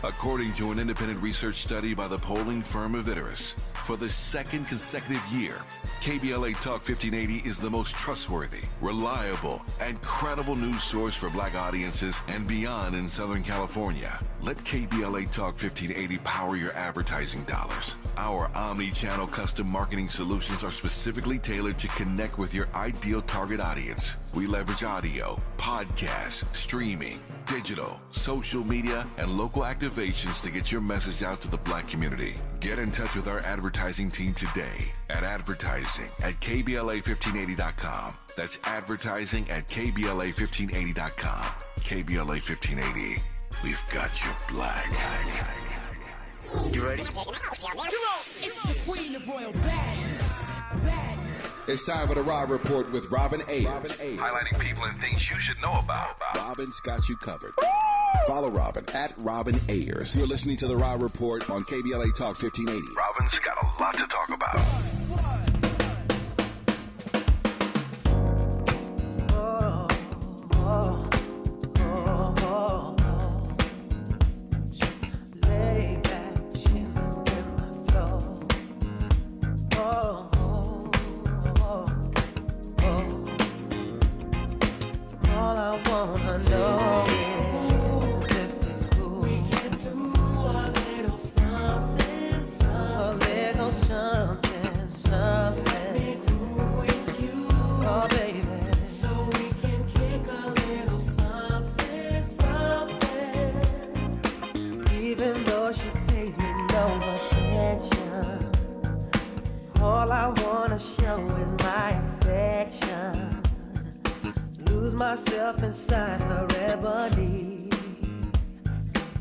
According to an independent research study by the polling firm Aviterus, for the second consecutive year, KBLA Talk 1580 is the most trustworthy, reliable, and credible news source for Black audiences and beyond in Southern California. Let KBLA Talk 1580 power your advertising dollars. Our omni-channel custom marketing solutions are specifically tailored to connect with your ideal target audience. We leverage audio, podcasts, streaming, digital, social media, and local activations to get your message out to the Black community. Get in touch with our advertising team today at advertising@KBLA1580.com. That's advertising at KBLA1580.com. KBLA 1580. We've got your Black. You ready? It's the queen of royal badness. It's time for the Raw Report with Robin Ayers. Highlighting people and things you should know about. Robin's got you covered. Follow Robin at Robin Ayers. You're listening to the Raw Report on KBLA Talk 1580. Robin's got a lot to talk about. Myself inside her ebony,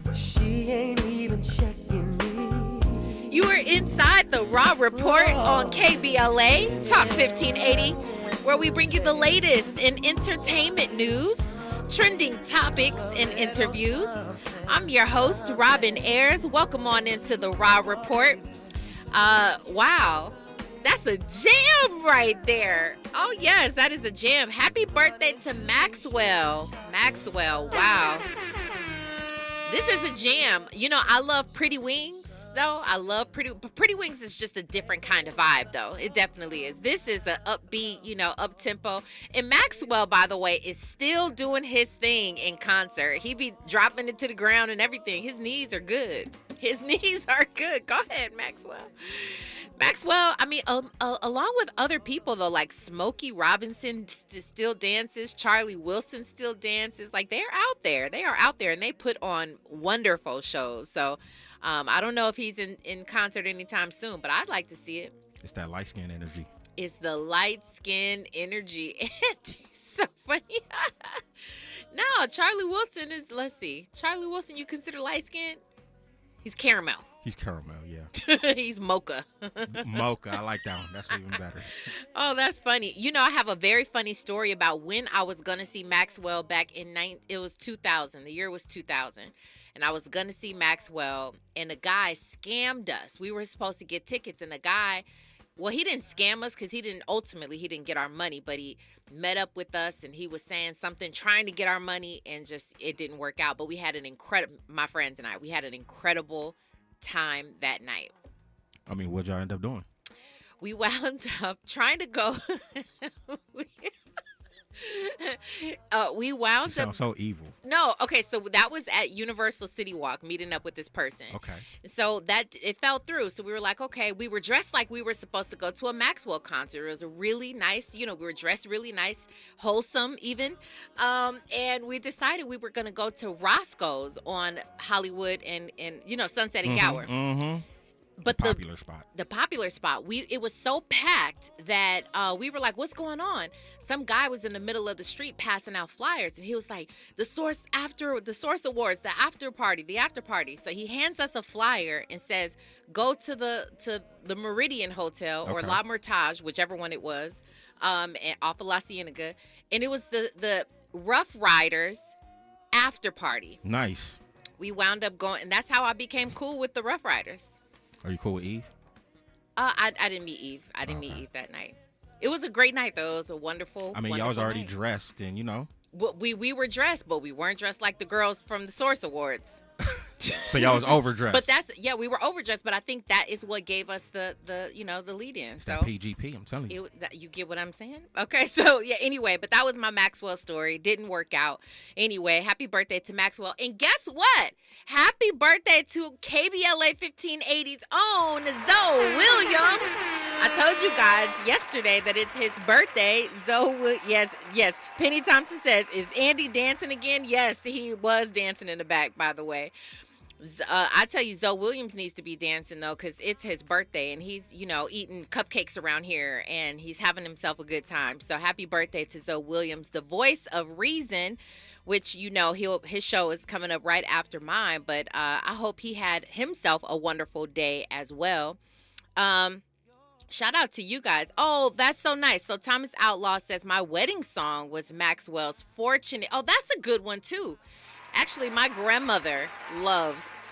but she ain't even checking me. You are inside the Raw Report on KBLA Talk 1580, where we bring you the latest in entertainment news, trending topics, and interviews. I'm your host, Robin Ayers. Welcome on into the Raw Report. Wow. That's a jam right there. Oh, yes, that is a jam. Happy birthday to Maxwell. Maxwell, wow. This is a jam. You know, I love Pretty Wings, though. I love Pretty Wings is just a different kind of vibe, though. It definitely is. This is an upbeat, you know, up-tempo. And Maxwell, by the way, is still doing his thing in concert. He be dropping it to the ground and everything. His knees are good. His knees are good. Go ahead, Maxwell. Maxwell, I mean, along with other people, though, like Smokey Robinson still dances, Charlie Wilson still dances. Like, they're out there. They are out there, and they put on wonderful shows. So I don't know if he's in concert anytime soon, but I'd like to see it. It's that light-skin energy. It's the light-skin energy. It's so funny. No, Charlie Wilson is, let's see. Charlie Wilson, you consider light-skin? He's caramel. He's caramel, yeah. He's mocha. Mocha, I like that one. That's even better. Oh, that's funny. You know, I have a very funny story about when I was going to see Maxwell back in it was 2000. The year was 2000. And I was going to see Maxwell, and a guy scammed us. We were supposed to get tickets, and the guy, well, he didn't scam us because he didn't get our money, but he met up with us, and he was saying something, trying to get our money, and just it didn't work out. But we had my friends and I, we had an incredible time that night. I mean, what'd y'all end up doing? We wound up trying to go. We wound you up sound so evil. No, okay, so that was at Universal City Walk, meeting up with this person. Okay. So that it fell through. So we were like, okay, we were dressed like we were supposed to go to a Maxwell concert. It was a really nice, you know, we were dressed really nice, wholesome even. And we decided we were gonna go to Roscoe's on Hollywood and you know, Sunset and Gower. Mm-hmm. But the popular spot. It was so packed that we were like, what's going on? Some guy was in the middle of the street passing out flyers, and he was like, the Source Awards, the after party. So he hands us a flyer and says, go to the Meridian Hotel or La Mertage, whichever one it was, and off of La Cienega. And it was the Rough Riders after party. Nice. We wound up going, and that's how I became cool with the Rough Riders. Are you cool with Eve? I didn't meet Eve. I didn't meet Eve that night. It was a great night, though. It was a wonderful. I mean, y'all was already dressed, and you know. We were dressed, but we weren't dressed like the girls from the Source Awards. So y'all was overdressed. But we were overdressed, but I think that is what gave us the lead in. It's so that PGP, I'm telling you. You get what I'm saying? Okay, so yeah, anyway, but that was my Maxwell story. Didn't work out. Anyway, happy birthday to Maxwell. And guess what? Happy birthday to KBLA 1580's own Zoe Williams. I told you guys yesterday that it's his birthday. Yes. Penny Thompson says, is Andy dancing again? Yes, he was dancing in the back, by the way. I tell you, Zoe Williams needs to be dancing, though, because it's his birthday, and he's, eating cupcakes around here, and he's having himself a good time. So happy birthday to Zoe Williams, the voice of reason, which, his show is coming up right after mine, but I hope he had himself a wonderful day as well. Shout out to you guys. Oh, that's so nice. So Thomas Outlaw says, my wedding song was Maxwell's Fortunate. Oh, that's a good one, too. Actually, my grandmother loves,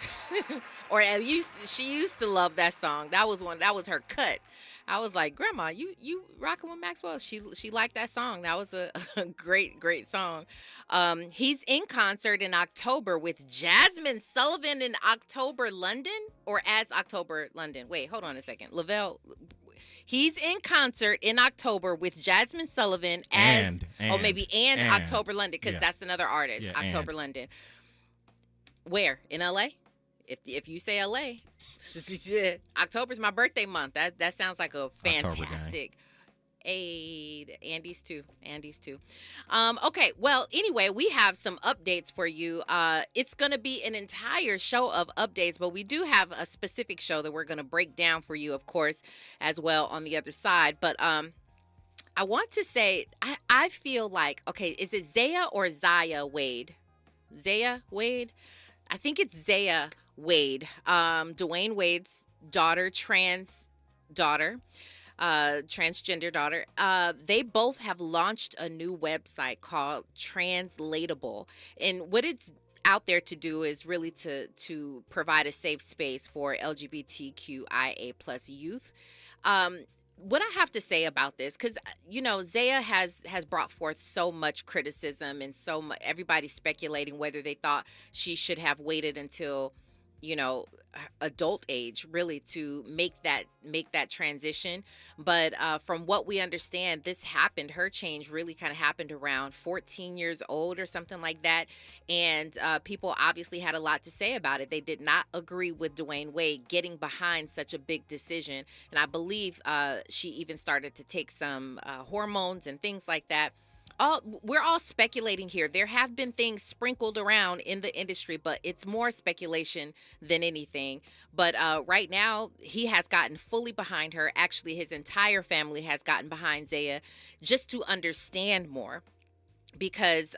or at least she used to love that song. That was her cut. I was like, Grandma, you rocking with Maxwell? She liked that song. That was a great song. He's in concert in October with Jasmine Sullivan in October London, or as October London. Wait, hold on a second. Lavelle. He's in concert in October with Jasmine Sullivan and October London, because that's another artist, October London. Where? In LA? If you say LA, October's my birthday month. That sounds like a fantastic. Andy's too. Okay, well, anyway, we have some updates for you. It's going to be an entire show of updates, but we do have a specific show that we're going to break down for you, of course, as well on the other side. But I want to say, I feel like, okay, is it Zaya or Zaya Wade? Zaya Wade? I think it's Zaya Wade. Dwayne Wade's daughter, transgender daughter. They both have launched a new website called Translatable, and what it's out there to do is really to provide a safe space for LGBTQIA plus youth. What I have to say about this, because Zaya has brought forth so much criticism and so much, everybody speculating whether they thought she should have waited until adult age really to make that transition. But from what we understand, her change really kind of happened around 14 years old or something like that. And people obviously had a lot to say about it. They did not agree with Dwayne Wade getting behind such a big decision. And I believe she even started to take some hormones and things like that. We're all speculating here. There have been things sprinkled around in the industry, but it's more speculation than anything. But right now, he has gotten fully behind her. Actually, his entire family has gotten behind Zaya just to understand more. Because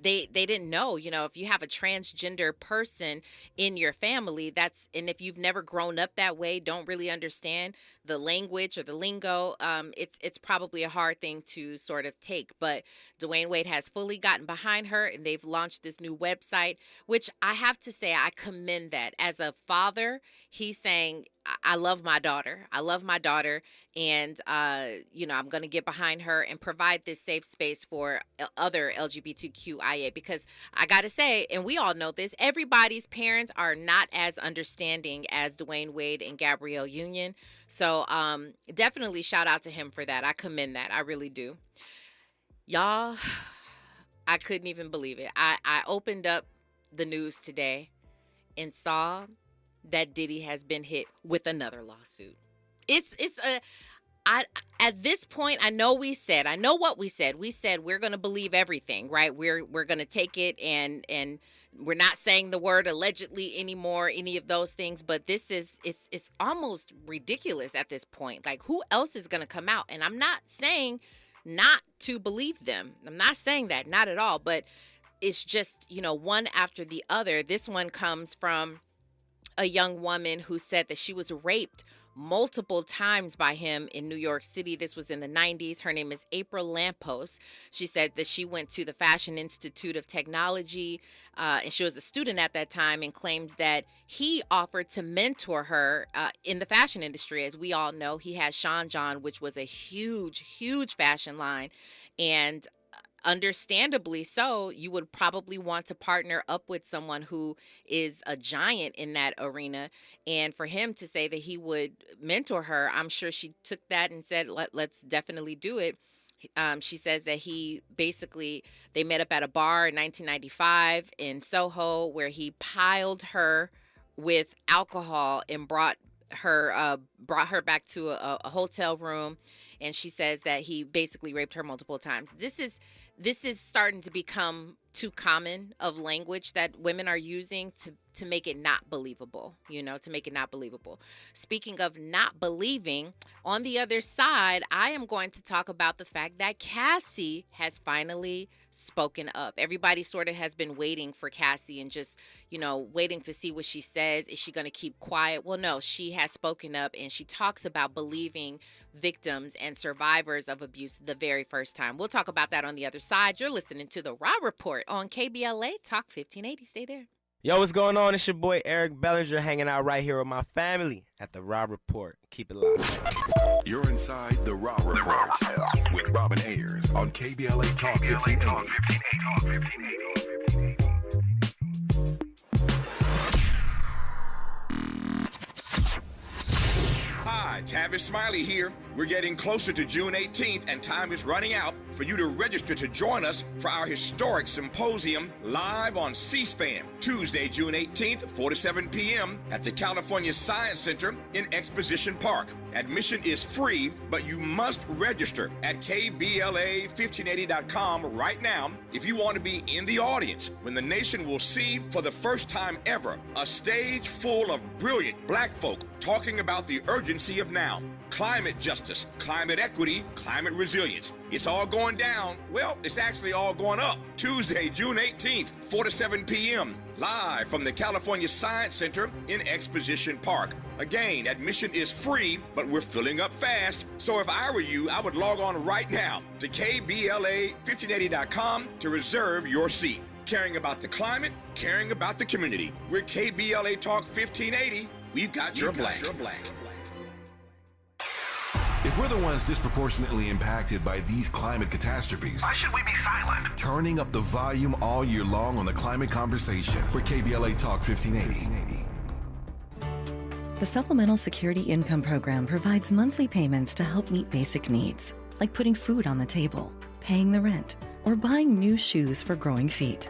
they didn't know, if you have a transgender person in your family, and if you've never grown up that way, don't really understand the language or the lingo, it's probably a hard thing to sort of take. But Dwayne Wade has fully gotten behind her, and they've launched this new website, which I have to say I commend that. As a father, he's saying, I love my daughter. And, I'm going to get behind her and provide this safe space for other LGBTQIA, because I got to say, and we all know this, everybody's parents are not as understanding as Dwayne Wade and Gabrielle Union. So definitely shout out to him for that. I commend that. I really do. Y'all, I couldn't even believe it. I opened up the news today and saw that Diddy has been hit with another lawsuit. At this point, I know what we said. We said we're going to believe everything, right? We're going to take it, and we're not saying the word allegedly anymore, any of those things. But this it's almost ridiculous at this point. Like, who else is going to come out? And I'm not saying not to believe them. I'm not saying that, not at all. But it's just, one after the other. This one comes from a young woman who said that she was raped multiple times by him in New York City. This was in the 90s. Her name is April Lampos. She said that she went to the Fashion Institute of Technology, and she was a student at that time, and claims that he offered to mentor her in the fashion industry. As we all know, he has Sean John, which was a huge fashion line. And understandably so, you would probably want to partner up with someone who is a giant in that arena. And for him to say that he would mentor her, I'm sure she took that and said, let's definitely do it. She says that they met up at a bar in 1995 in Soho, where he piled her with alcohol and brought her back to a hotel room. And she says that he basically raped her multiple times. This is starting to become too common of language that women are using to make it not believable, to make it not believable. Speaking of not believing, on the other side, I am going to talk about the fact that Cassie has finally spoken up. Everybody sort of has been waiting for Cassie and just, waiting to see what she says. Is she going to keep quiet? Well, no, she has spoken up, and she talks about believing victims and survivors of abuse the very first time. We'll talk about that on the other side. You're listening to the Raw Report on KBLA Talk 1580. Stay there. Yo, what's going on? It's your boy Eric Bellinger hanging out right here with my family at the Raw Report. Keep it locked. You're inside the Raw Report with Robin Ayers on KBLA Talk 1580. Hi, Tavis Smiley here. We're getting closer to June 18th, and time is running out for you to register to join us for our historic symposium live on C-SPAN, Tuesday, June 18th, 4 to 7 p.m. at the California Science Center in Exposition Park. Admission is free, but you must register at KBLA1580.com right now if you want to be in the audience when the nation will see for the first time ever a stage full of brilliant black folk talking about the urgency of now. Climate justice, climate equity, climate resilience. It's all going down. Well, it's actually all going up. Tuesday, June 18th, 4 to 7 p.m. live from the California Science Center in Exposition Park. Again, admission is free, but we're filling up fast. So if I were you, I would log on right now to KBLA1580.com to reserve your seat. Caring about the climate, caring about the community. We're KBLA Talk 1580. We've got your black. If we're the ones disproportionately impacted by these climate catastrophes, Why should we be silent? turning up the volume all year long on the climate conversation for KBLA Talk 1580. The Supplemental Security Income Program provides monthly payments to help meet basic needs, like putting food on the table, paying the rent, or buying new shoes for growing feet.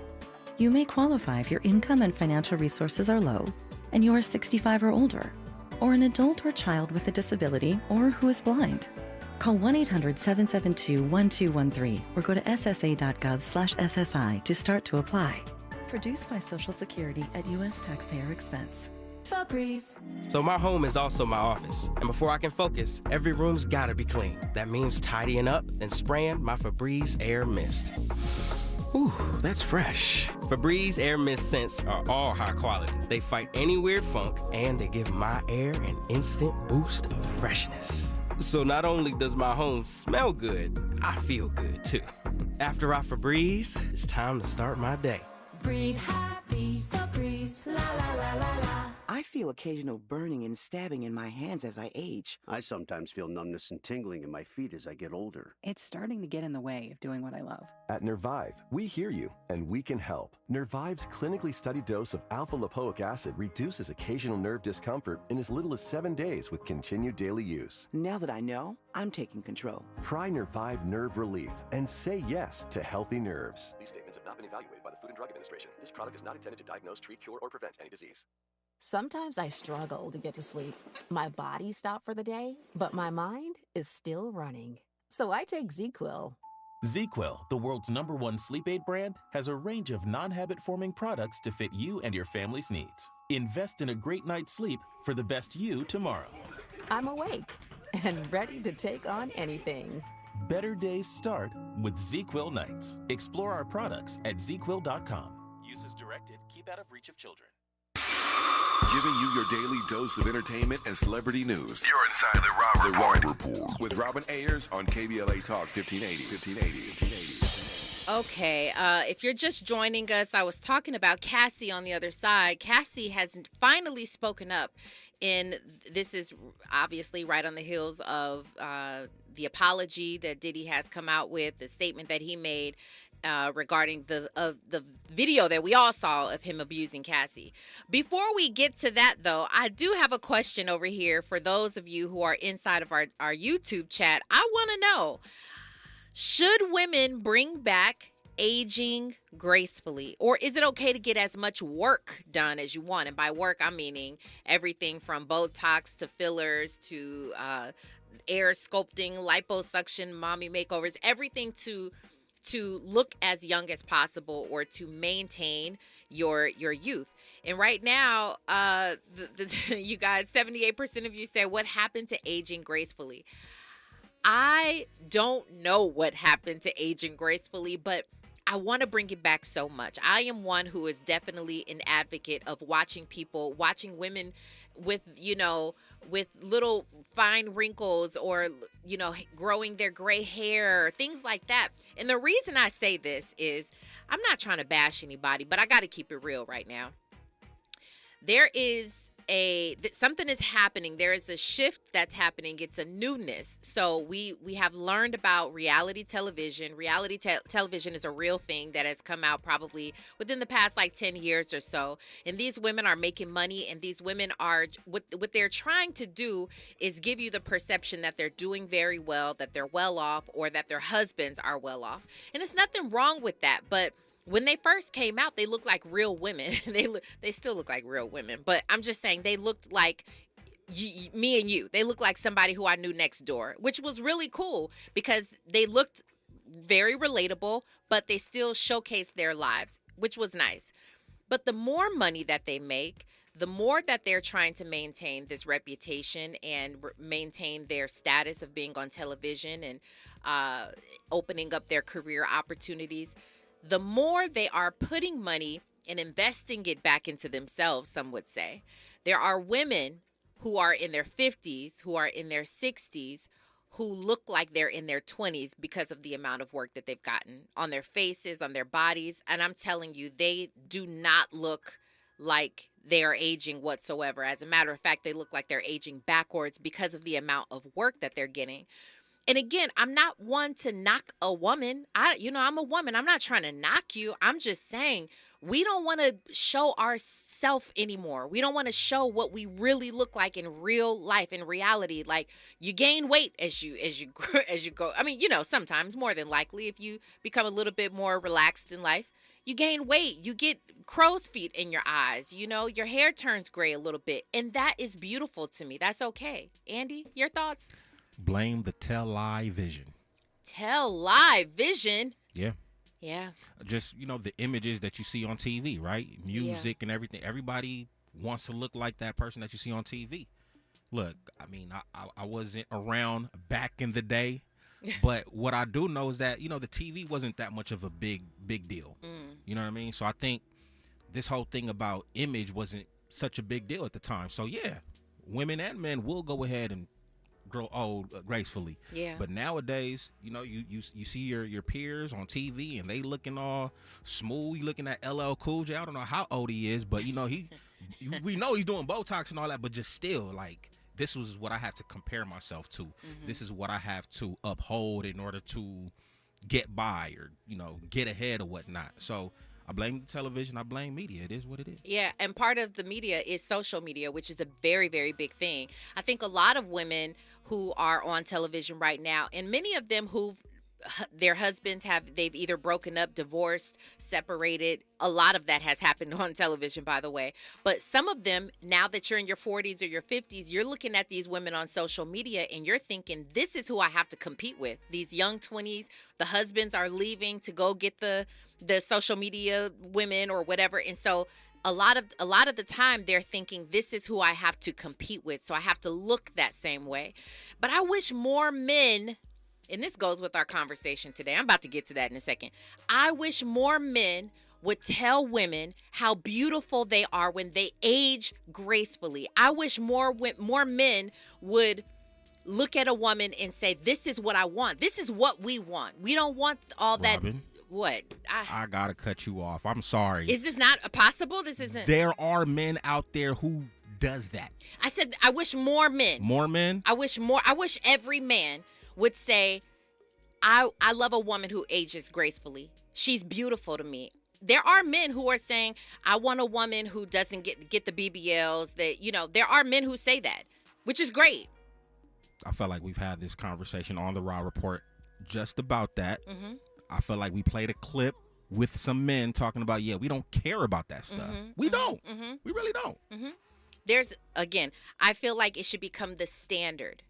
You may qualify if your income and financial resources are low, and you are 65 or older, or an adult or child with a disability, or who is blind. Call 1-800-772-1213 or go to ssa.gov/SSI to start to apply. Produced by Social Security at U.S. taxpayer expense. So my home is also my office, and before I can focus, every room's gotta be clean. That means tidying up and spraying my Febreze Air Mist. Ooh, that's fresh. Febreze Air Mist scents are all high quality. They fight any weird funk, and they give my air an instant boost of freshness. So not only does my home smell good, I feel good too. After I Febreze, it's time to start my day. Breathe happy, Febreze, la la la la la. I feel occasional burning and stabbing in my hands as I age. I sometimes feel numbness and tingling in my feet as I get older. It's starting to get in the way of doing what I love. At Nervive, we hear you, and we can help. Nervive's clinically studied dose of alpha-lipoic acid reduces occasional nerve discomfort in as little as 7 days with continued daily use. Now that I know, I'm taking control. Try Nervive Nerve Relief and say yes to healthy nerves. These statements have not been evaluated by the Food and Drug Administration. This product is not intended to diagnose, treat, cure, or prevent any disease. Sometimes I struggle to get to sleep. My body stopped for the day, but my mind is still running. So I take ZzzQuil. ZzzQuil, the world's #1 sleep aid brand, has a range of non-habit-forming products to fit you and your family's needs. Invest in a great night's sleep for the best you tomorrow. I'm awake and ready to take on anything. Better days start with ZzzQuil nights. Explore our products at ZzzQuil.com. Use as directed. Keep out of reach of children. Giving you your daily dose of entertainment and celebrity news. You're inside the Raw Report. With Robin Ayers on KBLA Talk 1580. Okay, if you're just joining us, I was talking about Cassie on the other side. Cassie has finally spoken up, and this is obviously right on the heels of the apology that Diddy has come out with, the statement that he made regarding the video that we all saw of him abusing Cassie. Before we get to that, though, I do have a question over here for those of you who are inside of our YouTube chat. I want to know, should women bring back aging gracefully, or is it okay to get as much work done as you want? And by work, I'm meaning everything from Botox to fillers to air sculpting, liposuction, mommy makeovers, everything to look as young as possible or to maintain your youth. And right now, you guys, 78% of you say, what happened to aging gracefully? I don't know what happened to aging gracefully, but I want to bring it back so much. I am one who is definitely an advocate of watching women with, with little fine wrinkles or, growing their gray hair, things like that. And the reason I say this is I'm not trying to bash anybody, but I got to keep it real right now. There is something is happening. There is a shift that's happening. It's a newness. So we have learned about reality television. Reality television is a real thing that has come out probably within the past 10 years or so. And these women are making money, and these women are, what they're trying to do is give you the perception that they're doing very well, that they're well off, or that their husbands are well off. And it's nothing wrong with that, but when they first came out, they looked like real women. They still look like real women, but I'm just saying they looked like me and you. They looked like somebody who I knew next door, which was really cool because they looked very relatable, but they still showcased their lives, which was nice. But the more money that they make, the more that they're trying to maintain this reputation and maintain their status of being on television and opening up their career opportunities, the more they are putting money and investing it back into themselves, some would say. There are women who are in their 50s, who are in their 60s, who look like they're in their 20s because of the amount of work that they've gotten on their faces, on their bodies. And I'm telling you, they do not look like they are aging whatsoever. As a matter of fact, they look like they're aging backwards because of the amount of work that they're getting. And again, I'm not one to knock a woman. I'm a woman. I'm not trying to knock you. I'm just saying we don't want to show ourselves anymore. We don't want to show what we really look like in real life, in reality. Like, you gain weight as you go. I mean, sometimes, more than likely, if you become a little bit more relaxed in life, you gain weight. You get crow's feet in your eyes. Your hair turns gray a little bit. And that is beautiful to me. That's okay. Andy, your thoughts? Blame the tell-lie vision. Tell-lie vision? Yeah. Yeah. Just, the images that you see on TV, right? Music and everything. Everybody wants to look like that person that you see on TV. Look, I mean, I wasn't around back in the day, but what I do know is that, the TV wasn't that much of a big deal. You know what I mean? So I think this whole thing about image wasn't such a big deal at the time. So, yeah, women and men will go ahead and grow old gracefully. Yeah. But nowadays, you see your peers on TV and they looking all smooth. You looking at LL Cool J. I don't know how old he is, but we know he's doing Botox and all that. But just still, like, this was what I have to compare myself to. Mm-hmm. This is what I have to uphold in order to get by or get ahead or whatnot. So I blame the television. I blame media. It is what it is. Yeah, and part of the media is social media, which is a very, very big thing. I think a lot of women who are on television right now, and many of them their husbands they've either broken up, divorced, separated. A lot of that has happened on television, by the way. But some of them, now that you're in your 40s or your 50s, you're looking at these women on social media and you're thinking, this is who I have to compete with. These young 20s, the husbands are leaving to go get the social media women or whatever. And so a lot of the time they're thinking, this is who I have to compete with. So I have to look that same way. But I wish more men, and this goes with our conversation today, I'm about to get to that in a second. I wish more men would tell women how beautiful they are when they age gracefully. I wish more men would look at a woman and say, this is what I want. This is what we want. We don't want all that. Robin, what? I gotta cut you off. I'm sorry. Is this not possible? This isn't. There are men out there who does that. I said I wish more men. More men? I wish every man would say, I love a woman who ages gracefully. She's beautiful to me. There are men who are saying, I want a woman who doesn't get the BBLs. That, there are men who say that, which is great. I felt like we've had this conversation on the Raw Report just about that. Mm-hmm. I feel like we played a clip with some men talking about, we don't care about that stuff. Mm-hmm. We don't. Mm-hmm. We really don't. Mm-hmm. I feel like it should become the standard.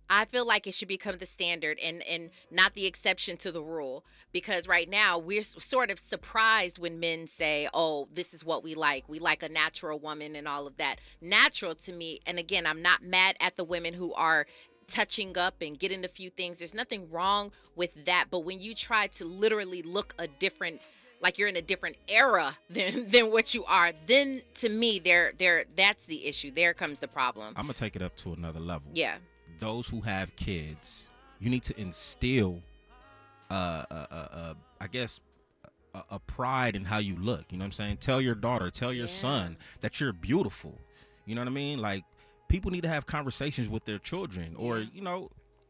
I feel like it should become the standard and not the exception to the rule, because right now we're sort of surprised when men say, oh, this is what we like. We like a natural woman and all of that. Natural to me, and again, I'm not mad at the women who are touching up and getting a few things. There's nothing wrong with that. But when you try to literally look like you're in a different era than what you are, then to me, that's the issue. There comes the problem. I'm going to take it up to another level. Yeah. Those who have kids, you need to instill, I guess, a pride in how you look. You know what I'm saying? Tell your daughter, tell your son that you're beautiful. You know what I mean? Like, people need to have conversations with their children, or,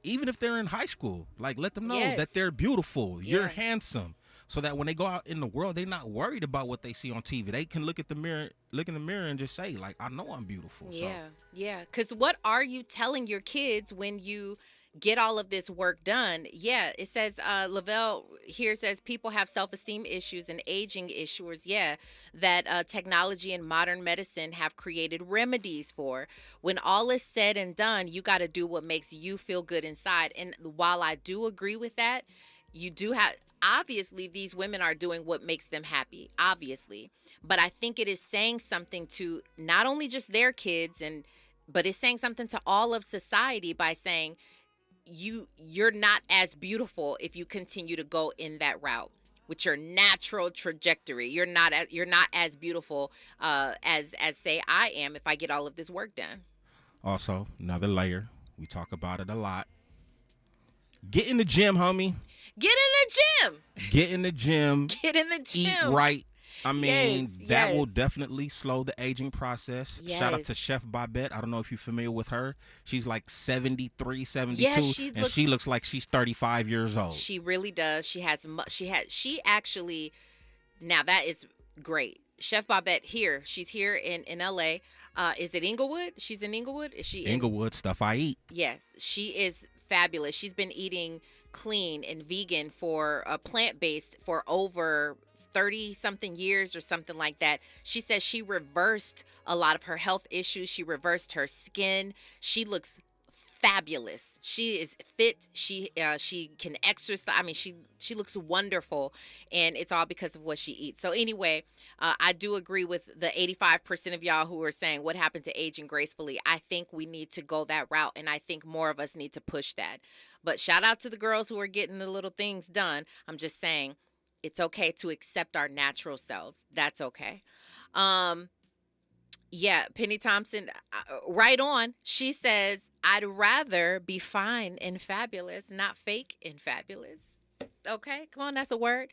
even if they're in high school, like, let them know that they're beautiful, you're handsome, so that when they go out in the world, they're not worried about what they see on TV. They can look in the mirror and just say, like, I know I'm beautiful. Yeah. Because what are you telling your kids when you get all of this work done? Yeah, it says, Lavelle here says people have self-esteem issues and aging issues, that technology and modern medicine have created remedies for. When all is said and done, you got to do what makes you feel good inside. And while I do agree with that, you do have, obviously, these women are doing what makes them happy, obviously. But I think it is saying something to not only just their kids, but it's saying something to all of society by saying, you're not as beautiful if you continue to go in that route with your natural trajectory. You're not as beautiful as say I am if I get all of this work done. Also, another layer, we talk about it a lot. Get in the gym, homie. Get in the gym. Get in the gym. Get in the gym. Eat right. I mean, that will yes. definitely slow the aging process. Yes. Shout out to Chef Babette. I don't know if you're familiar with her. She's like 73, 72, yes, she looks like she's 35 years old. She really does. She actually, now that is great. Chef Babette here. She's here in LA. Is it Inglewood? She's in Inglewood? Is she Inglewood, stuff I eat. Yes, she is fabulous. She's been eating clean and vegan for plant-based for over 30-something years or something like that. She says she reversed a lot of her health issues. She reversed her skin. She looks fabulous. She is fit. She can exercise. I mean, she looks wonderful, and it's all because of what she eats. So anyway, I do agree with the 85% of y'all who are saying what happened to aging gracefully. I think we need to go that route, and I think more of us need to push that. But shout out to the girls who are getting the little things done. I'm just saying it's okay to accept our natural selves. That's okay. Yeah, Penny Thompson, right on. She says, I'd rather be fine and fabulous, not fake and fabulous. Okay, come on, that's a word.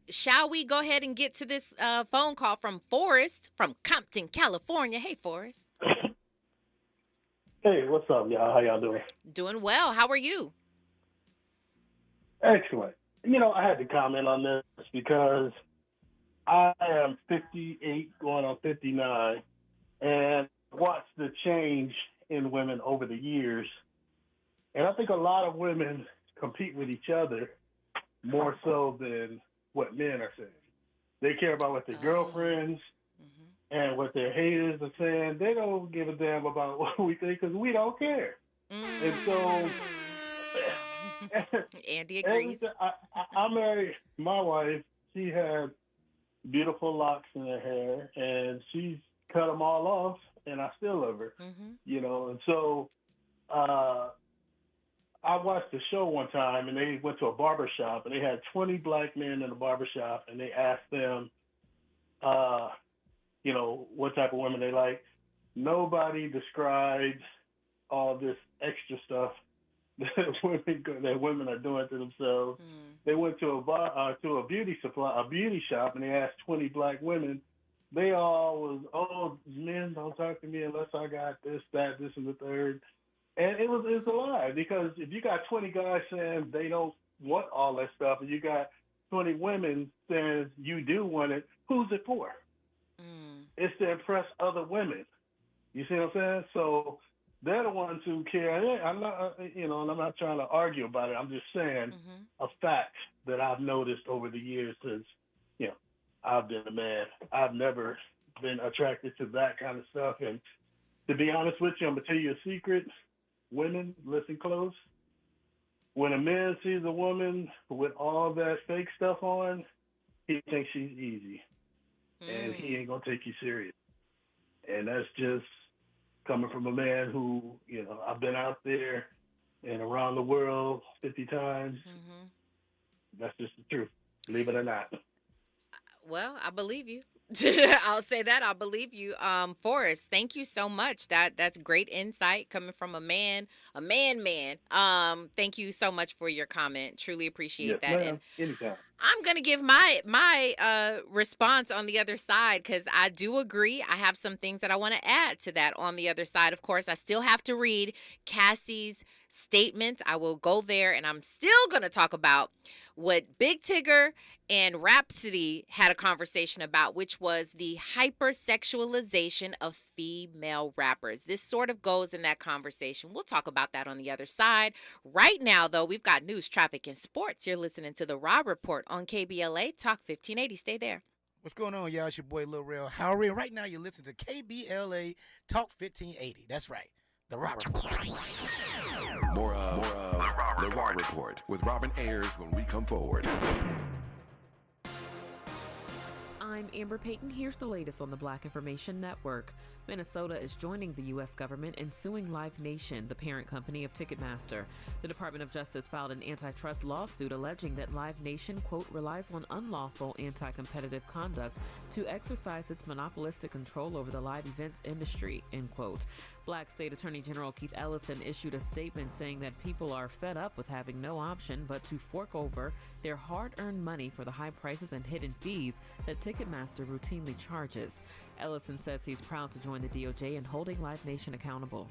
Shall we go ahead and get to this phone call from Forrest from Compton, California? Hey, Forrest. Hey, what's up, y'all? How y'all doing? Doing well. How are you? Excellent. I had to comment on this because I am 58 going on 59 and watched the change in women over the years. And I think a lot of women compete with each other more so than what men are saying. They care about what their girlfriends and what their haters are saying. They don't give a damn about what we think because we don't care. And so... Andy agrees. I married my wife. She had beautiful locks in her hair, and she's cut them all off, and I still love her. And so I watched a show one time, and they went to a barber shop, and they had 20 black men in the barber shop, and they asked them, what type of women they like. Nobody describes all this extra stuff that women are doing to themselves. They went to a beauty shop, and they asked 20 black women. They all was, men don't talk to me unless I got this, that, this, and the third. And it's a lie, because if you got 20 guys saying they don't want all that stuff, and you got 20 women saying you do want it, who's it for? It's to impress other women. You see what I'm saying? So they're the ones who care. I'm not, and I'm not trying to argue about it. I'm just saying a fact that I've noticed over the years, because, I've been a man. I've never been attracted to that kind of stuff. And to be honest with you, I'm going to tell you a secret. Women, listen close. When a man sees a woman with all that fake stuff on, he thinks she's easy. And he ain't going to take you serious. And that's just coming from a man who, I've been out there and around the world 50 times. That's just the truth, believe it or not. Well, I believe you. I'll say that. I believe you. Forrest, thank you so much. That's great insight coming from a man. Thank you so much for your comment. Truly appreciate that. And anytime. I'm going to give my response on the other side, because I do agree. I have some things that I want to add to that on the other side. Of course, I still have to read Cassie's statement. I will go there, and I'm still going to talk about what Big Tigger and Rapsody had a conversation about, which was the hypersexualization of female rappers. This sort of goes in that conversation. We'll talk about that on the other side. Right now, though, we've got news, traffic, and sports. You're listening to The Rob Report on KBLA Talk 1580. Stay there. What's going on, y'all? It's your boy, Lil Real Howery. And right now, you're listening to KBLA Talk 1580. That's right. The Rob Report. More of The Raw Report with Robin Ayers when we come forward. I'm Amber Payton. Here's the latest on the Black Information Network. Minnesota is joining the U.S. government in suing Live Nation, the parent company of Ticketmaster. The Department of Justice filed an antitrust lawsuit alleging that Live Nation, quote, relies on unlawful anti-competitive conduct to exercise its monopolistic control over the live events industry, end quote. Black State Attorney General Keith Ellison issued a statement saying that people are fed up with having no option but to fork over their hard-earned money for the high prices and hidden fees that Ticketmaster routinely charges. Ellison says he's proud to join the DOJ in holding Live Nation accountable.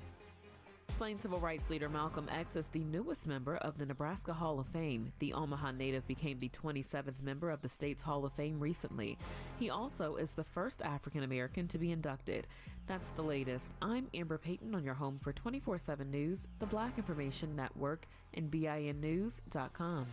Slain civil rights leader Malcolm X is the newest member of the Nebraska Hall of Fame. The Omaha native became the 27th member of the state's Hall of Fame recently. He also is the first African American to be inducted. That's the latest. I'm Amber Payton on your home for 24/7 News, the Black Information Network, and BINnews.com.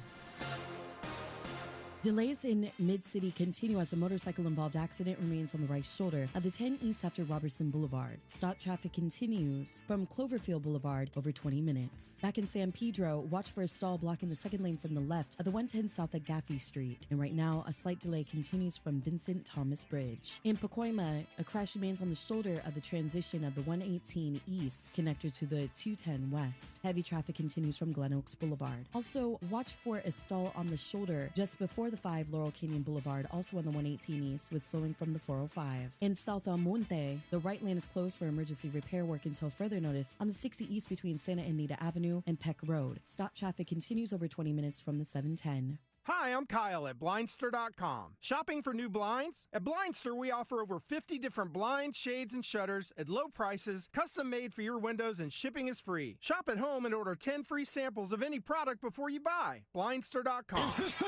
Delays in Mid-City continue as a motorcycle-involved accident remains on the right shoulder at the 10 East after Robertson Boulevard. Stop traffic continues from Cloverfield Boulevard over 20 minutes. Back in San Pedro, watch for a stall blocking the second lane from the left at the 110 South at Gaffey Street. And right now, a slight delay continues from Vincent Thomas Bridge. In Pacoima, a crash remains on the shoulder of the transition of the 118 East connector to the 210 West. Heavy traffic continues from Glen Oaks Boulevard. Also, watch for a stall on the shoulder just before the 5 Laurel Canyon Boulevard, also on the 118 East, with slowing from the 405. In South El Monte, the right lane is closed for emergency repair work until further notice on the 60 East between Santa Anita Avenue and Peck Road. Stop traffic continues over 20 minutes from the 710. Hi, I'm Kyle at Blindster.com. Shopping for new blinds? At Blindster, we offer over 50 different blinds, shades, and shutters at low prices, custom made for your windows, and shipping is free. Shop at home and order 10 free samples of any product before you buy. Blindster.com. This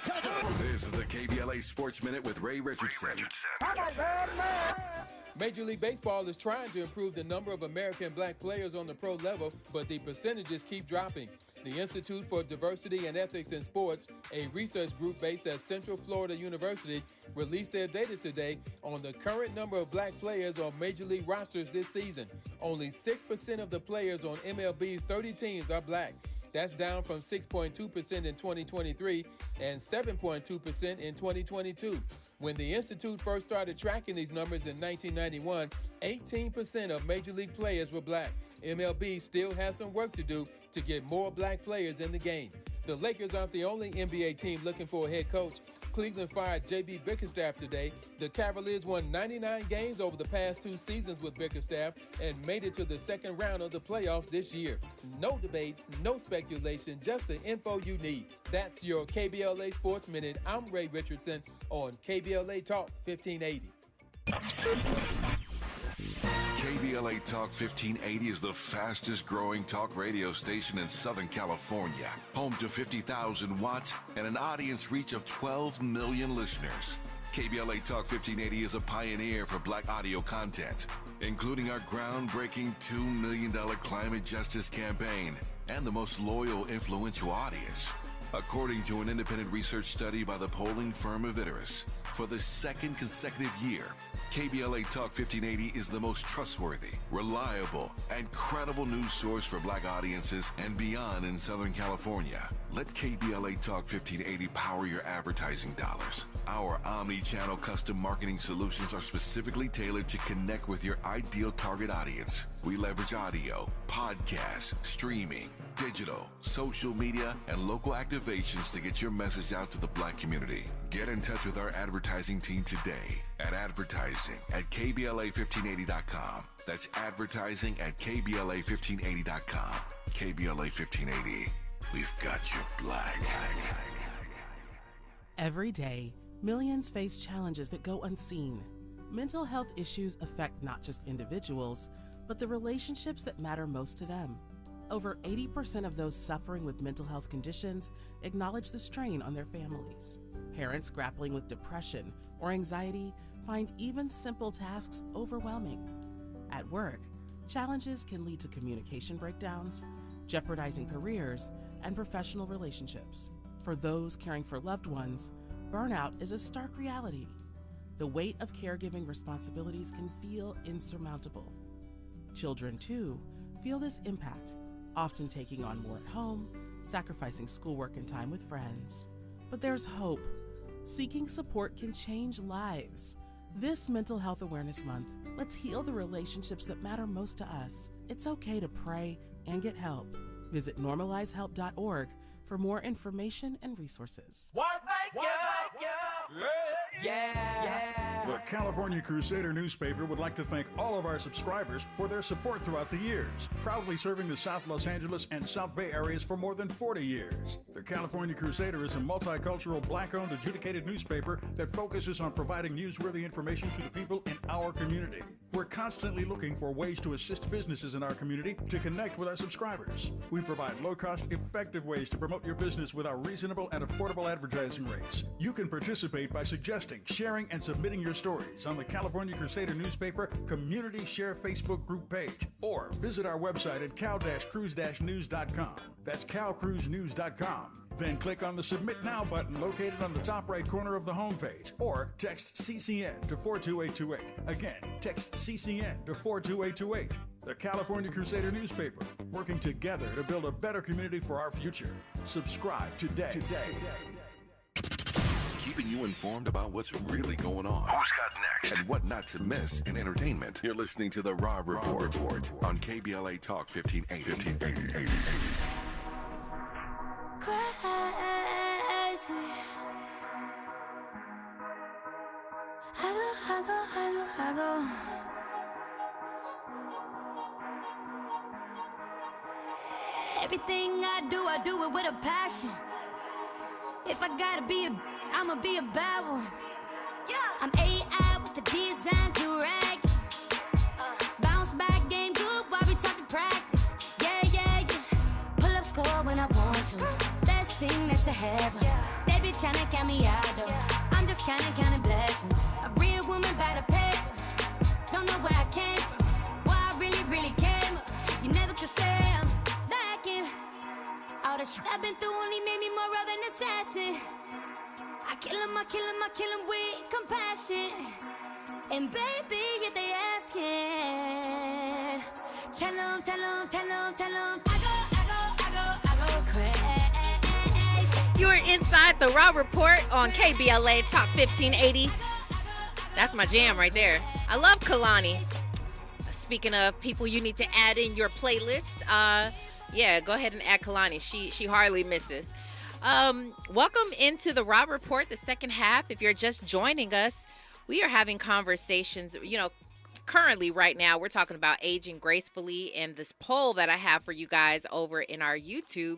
is the KBLA Sports Minute with Ray Richardson. Major League Baseball is trying to improve the number of American black players on the pro level, but the percentages keep dropping. The Institute for Diversity and Ethics in Sports, a research group based at Central Florida University, released their data today on the current number of black players on Major League rosters this season. Only 6% of the players on MLB's 30 teams are black. That's down from 6.2% in 2023 and 7.2% in 2022. When the Institute first started tracking these numbers in 1991, 18% of Major League players were black. MLB still has some work to do to get more black players in the game. The Lakers aren't the only NBA team looking for a head coach. Cleveland fired J.B. Bickerstaff today. The Cavaliers won 99 games over the past 2 seasons with Bickerstaff and made it to the second round of the playoffs this year. No debates, no speculation, just the info you need. That's your KBLA Sports Minute. I'm Ray Richardson on KBLA Talk 1580. KBLA Talk 1580 is the fastest growing talk radio station in Southern California. Home to 50,000 watts and an audience reach of 12 million listeners. KBLA Talk 1580 is a pioneer for black audio content, including our groundbreaking $2 million climate justice campaign and the most loyal, influential audience. According to an independent research study by the polling firm of Tigger, for the second consecutive year, KBLA Talk 1580 is the most trustworthy, reliable, and credible news source for black audiences and beyond in Southern California. Let KBLA Talk 1580 power your advertising dollars. Our omni-channel custom marketing solutions are specifically tailored to connect with your ideal target audience. We leverage audio, podcasts, streaming, digital, social media, and local activations to get your message out to the black community. Get in touch with our advertising team today at advertising@kbla1580.com. That's advertising@kbla1580.com. KBLA 1580. We've got your black. Every day, millions face challenges that go unseen. Mental health issues affect not just individuals, but the relationships that matter most to them. Over 80% of those suffering with mental health conditions acknowledge the strain on their families. Parents grappling with depression or anxiety find even simple tasks overwhelming. At work, challenges can lead to communication breakdowns, jeopardizing careers and professional relationships. For those caring for loved ones, burnout is a stark reality. The weight of caregiving responsibilities can feel insurmountable. Children, too, feel this impact, often taking on more at home, sacrificing schoolwork and time with friends. But there's hope. Seeking support can change lives. This Mental Health Awareness Month, let's heal the relationships that matter most to us. It's okay to pray and get help. Visit normalizehelp.org for more information and resources. The California Crusader newspaper would like to thank all of our subscribers for their support throughout the years, proudly serving the South Los Angeles and South Bay areas for more than 40 years. The California Crusader is a multicultural, black-owned, adjudicated newspaper that focuses on providing newsworthy information to the people in our community. We're constantly looking for ways to assist businesses in our community to connect with our subscribers. We provide low-cost, effective ways to promote your business with our reasonable and affordable advertising rates. You can participate by suggesting, sharing, and submitting your stories on the California Crusader newspaper Community Share Facebook group page, or visit our website at cal-cruise-news.com. That's calcruisenews.com. Then click on the Submit Now button located on the top right corner of the homepage, or text CCN to 42828. Again, text CCN to 42828. The California Crusader newspaper, working together to build a better community for our future. Subscribe today. Keeping you informed about what's really going on. Who's got next? And what not to miss in entertainment. You're listening to The Raw Report on KBLA Talk 1580. Crazy. I go. Everything I do it with a passion. If I gotta be I'ma be a bad one. I'm AI with the designs, do rag. Bounce back game good while we talking practice. Yeah. Pull up score when I want to. Best thing that's to heaven. They be tryna count me out though. I'm just counting blessings. A real woman by the paper. Don't know where I came from. Where I really came up. You never could say I'm lacking. All the shit I've been through only made me more of an assassin. I kill him with compassion. And baby, if they asking, tell them, I go crazy. You're inside the Raw Report on KBLA Talk 1580. That's my jam right there. I love Kalani. Speaking of people you need to add in your playlist, yeah, go ahead and add Kalani. She hardly misses. Welcome into the Rob Report, the second half. If you're just joining us, we are having conversations, currently right now we're talking about aging gracefully and this poll that I have for you guys over in our YouTube.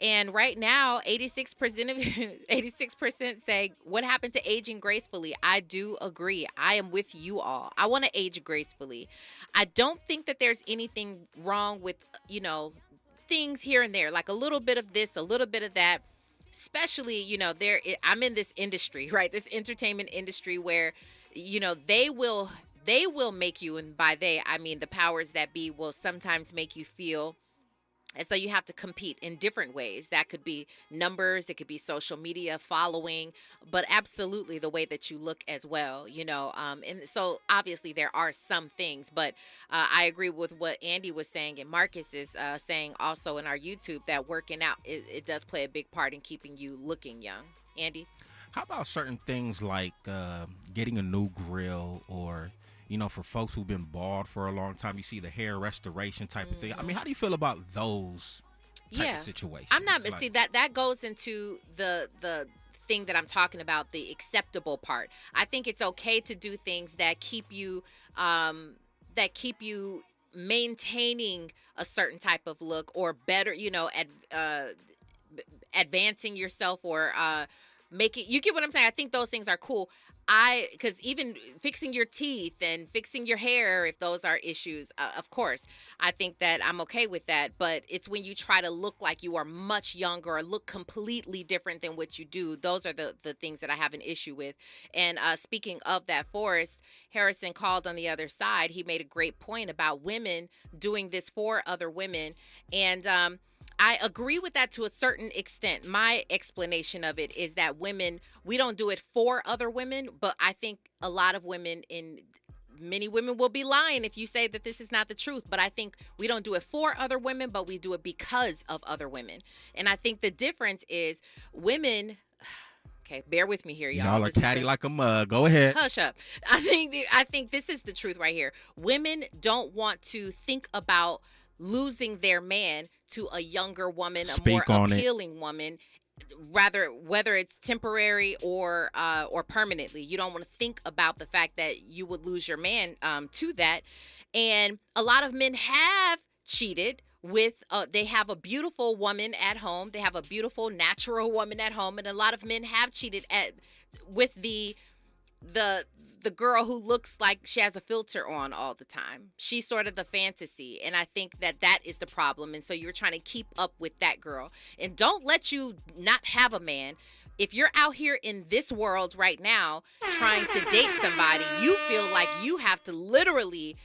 And right now, 86% say, what happened to aging gracefully? I do agree. I am with you all. I want to age gracefully. I don't think that there's anything wrong with, things here and there, like a little bit of this, a little bit of that. Especially, I'm in this industry, right? This entertainment industry where, they will make you, and by they, I mean the powers that be will sometimes make you feel as though you have to compete in different ways. That could be numbers, it could be social media following, but absolutely the way that you look as well, and so obviously there are some things, but I agree with what Andy was saying and Marcus is saying also in our YouTube, that working out, it does play a big part in keeping you looking young. Andy? How about certain things like getting a new grill, or for folks who've been bald for a long time, you see the hair restoration type of thing. I mean, how do you feel about those type of situations? I'm not, see, that goes into the thing that I'm talking about, the acceptable part. I think it's okay to do things that keep you maintaining a certain type of look, or better, advancing yourself, or make it, you get what I'm saying? I think those things are cool. Because even fixing your teeth and fixing your hair, if those are issues, of course, I think that I'm okay with that. But it's when you try to look like you are much younger or look completely different than what you do. Those are the things that I have an issue with. And speaking of that, Forrest Harrison called on the other side. He made a great point about women doing this for other women. And I agree with that to a certain extent. My explanation of it is that women, we don't do it for other women, but I think a lot of women, many women will be lying if you say that this is not the truth, but I think we don't do it for other women, but we do it because of other women. And I think the difference is women, okay, bear with me here, y'all. Y'all are catty like a mug. Go ahead. Hush up. I think this is the truth right here. Women don't want to think about losing their man to a younger woman, a more appealing woman, rather, whether it's temporary or permanently. You don't want to think about the fact that you would lose your man to that. And a lot of men have cheated with, they have a beautiful woman at home. They have a beautiful natural woman at home. And a lot of men have cheated with the girl who looks like she has a filter on all the time. She's sort of the fantasy. And I think that is the problem. And so you're trying to keep up with that girl. And don't let you not have a man. If you're out here in this world right now trying to date somebody, you feel like you have to literally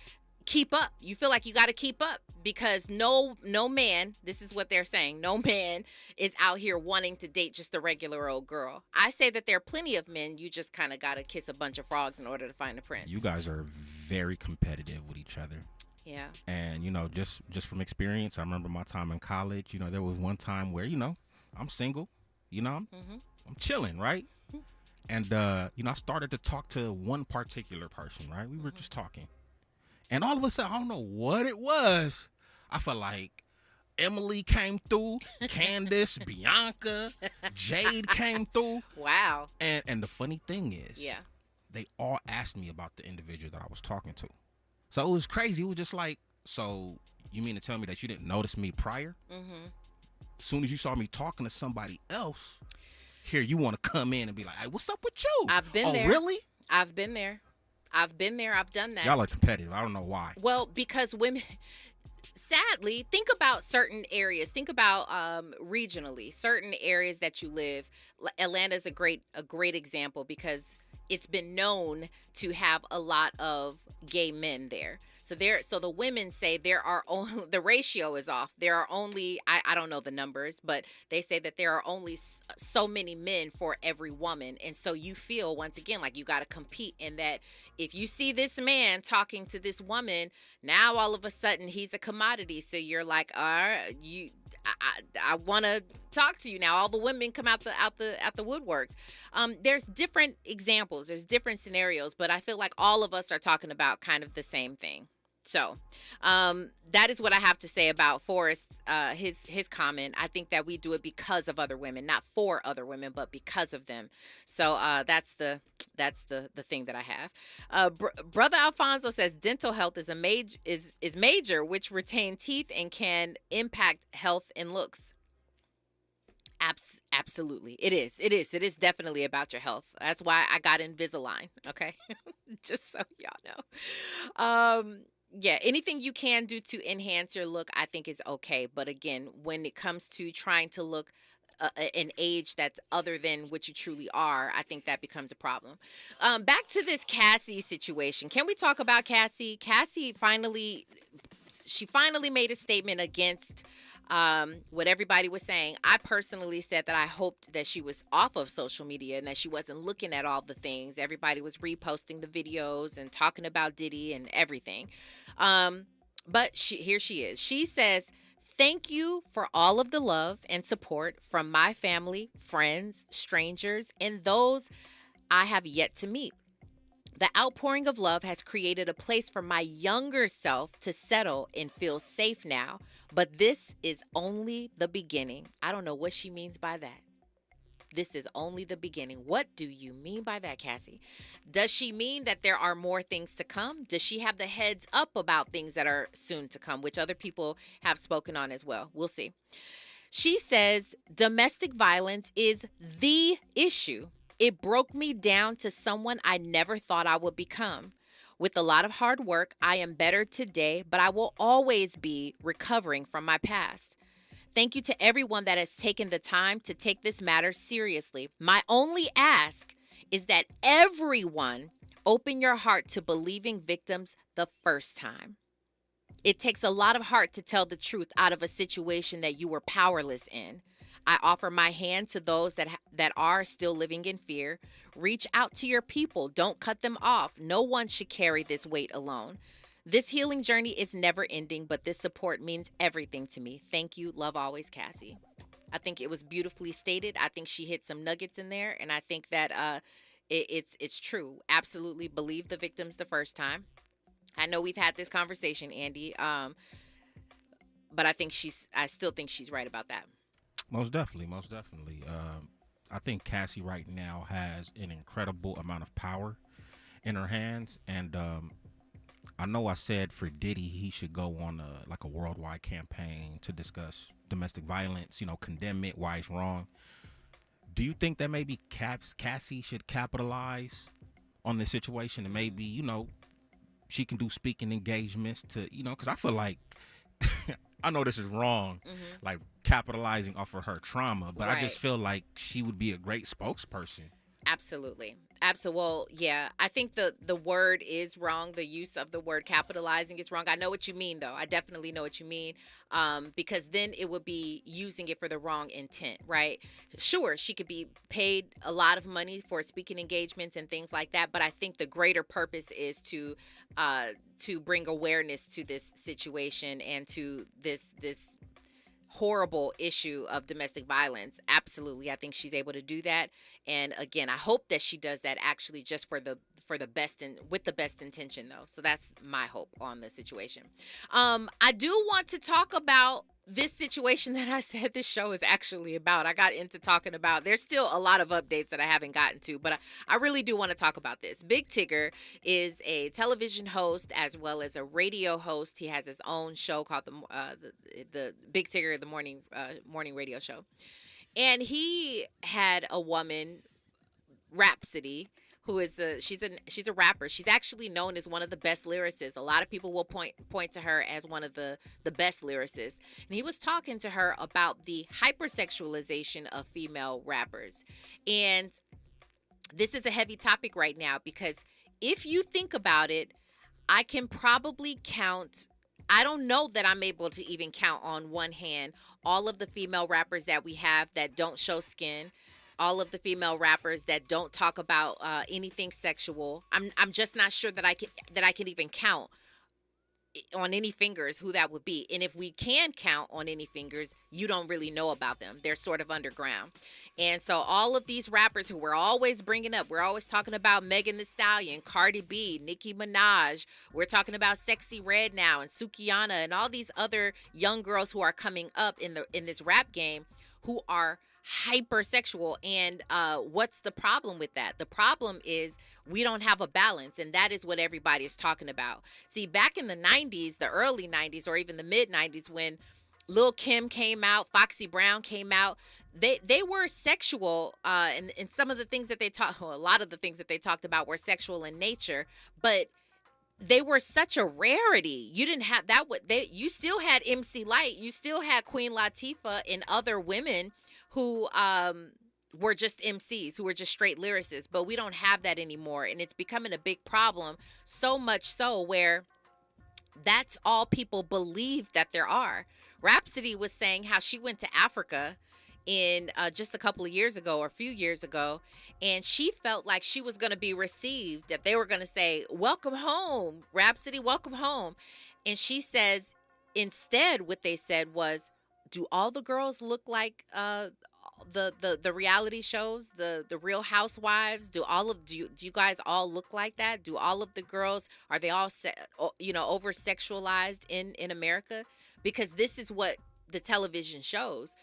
keep up. You feel like you got to keep up, because no man, this is what they're saying, no man is out here wanting to date just a regular old girl. I say that there are plenty of men, you just kind of got to kiss a bunch of frogs in order to find a prince. You guys are very competitive with each other. Yeah. And, just from experience, I remember my time in college, there was one time where, I'm single, I'm chilling, right? And, I started to talk to one particular person, right? We were just talking. And all of a sudden, I don't know what it was. I felt like Emily came through, Candace, Bianca, Jade came through. Wow. And the funny thing is, they all asked me about the individual that I was talking to. So it was crazy. It was just like, so you mean to tell me that you didn't notice me prior? Mm-hmm. As soon as you saw me talking to somebody else, here you want to come in and be like, hey, what's up with you? I've been there. Oh, really? I've been there. I've done that. Y'all are competitive. I don't know why. Well, because women, sadly, think about certain areas. Think about regionally, certain areas that you live. Atlanta's a great example, because it's been known to have a lot of gay men there. So the women say there are only, the ratio is off. There are only, I don't know the numbers, but they say that there are only so many men for every woman. And so you feel, once again, like you got to compete, in that if you see this man talking to this woman, now all of a sudden he's a commodity. So you're like, I want to talk to you now. All the women come out the woodworks. There's different examples. There's different scenarios, but I feel like all of us are talking about kind of the same thing. So that is what I have to say about Forrest, his comment. I think that we do it because of other women, not for other women, but because of them. So that's the thing that I have. Brother Alfonso says dental health is major, which retain teeth and can impact health and looks. Absolutely. It is definitely about your health. That's why I got Invisalign. Okay. Just so y'all know. Yeah, anything you can do to enhance your look, I think is okay. But again, when it comes to trying to look an age that's other than what you truly are, I think that becomes a problem. Back to this Cassie situation. Can we talk about Cassie? Cassie finally made a statement against what everybody was saying. I personally said that I hoped that she was off of social media and that she wasn't looking at all the things. Everybody was reposting the videos and talking about Diddy and everything. But here she is. She says, "Thank you for all of the love and support from my family, friends, strangers, and those I have yet to meet. The outpouring of love has created a place for my younger self to settle and feel safe now. But this is only the beginning." I don't know what she means by that. This is only the beginning. What do you mean by that, Cassie? Does she mean that there are more things to come? Does she have the heads up about things that are soon to come, which other people have spoken on as well? We'll see. She says, "Domestic violence is the issue. It broke me down to someone I never thought I would become. With a lot of hard work, I am better today, but I will always be recovering from my past. Thank you to everyone that has taken the time to take this matter seriously. My only ask is that everyone open your heart to believing victims the first time. It takes a lot of heart to tell the truth out of a situation that you were powerless in. I offer my hand to those that are still living in fear. Reach out to your people. Don't cut them off. No one should carry this weight alone. This healing journey is never ending, but this support means everything to me. Thank you. Love always, Cassie." I think it was beautifully stated. I think she hit some nuggets in there, and I think that it's true. Absolutely believe the victims the first time. I know we've had this conversation, Andy, but I still think she's right about that. Most definitely. I think Cassie right now has an incredible amount of power in her hands, and I know I said for Diddy he should go on a worldwide campaign to discuss domestic violence, condemn it, why it's wrong. Do you think that maybe Cassie should capitalize on this situation and maybe, she can do speaking engagements to, because I feel like, I know this is wrong, like capitalizing off of her trauma, but I just feel like she would be a great spokesperson. Absolutely. Well, yeah, I think the word is wrong. The use of the word capitalizing is wrong. I know what you mean, though. I definitely know what you mean, because then it would be using it for the wrong intent, right? Sure, she could be paid a lot of money for speaking engagements and things like that, but I think the greater purpose is to bring awareness to this situation and to this horrible issue of domestic violence. Absolutely. I think she's able to do that. And again, I hope that she does that actually just for the best and with the best intention, though. So that's my hope on the situation. I do want to talk about this situation that I said this show is actually about. I got into talking about, there's still a lot of updates that I haven't gotten to, but I really do want to talk about this. Big Tigger is a television host as well as a radio host. He has his own show called the Big Tigger, the morning radio show. And he had a woman, Rapsody, who is she's a rapper. She's actually known as one of the best lyricists. A lot of people will point to her as one of the best lyricists. And he was talking to her about the hypersexualization of female rappers. And this is a heavy topic right now because if you think about it, I can probably count, I don't know that I'm able to even count on one hand all of the female rappers that we have that don't show skin, all of the female rappers that don't talk about anything sexual. I'm just not sure that I can even count on any fingers who that would be. And if we can count on any fingers, you don't really know about them. They're sort of underground. And so all of these rappers who we're always bringing up, we're always talking about Megan Thee Stallion, Cardi B, Nicki Minaj. We're talking about Sexy Red now and Sukihana and all these other young girls who are coming up in this rap game who are hypersexual. And what's the problem with that? The problem is we don't have a balance, and that is what everybody is talking about. See, back in the 90s, the early 90s, or even the mid 90s, when Lil' Kim came out, Foxy Brown came out, they were sexual, and some of the things that they talked, well, a lot of the things that they talked about were sexual in nature, but they were such a rarity. You didn't have that. You still had MC Lyte, you still had Queen Latifah and other women who were just MCs, who were just straight lyricists, but we don't have that anymore, and it's becoming a big problem, so much so where that's all people believe that there are. Rapsody was saying how she went to Africa in just a couple of years ago or a few years ago, and she felt like she was going to be received, that they were going to say, welcome home, Rapsody, welcome home. And she says, instead, what they said was, do all the girls look like the reality shows, the Real Housewives? Do you guys all look like that? Do all of the girls, are they all over sexualized in America? Because this is what the television shows.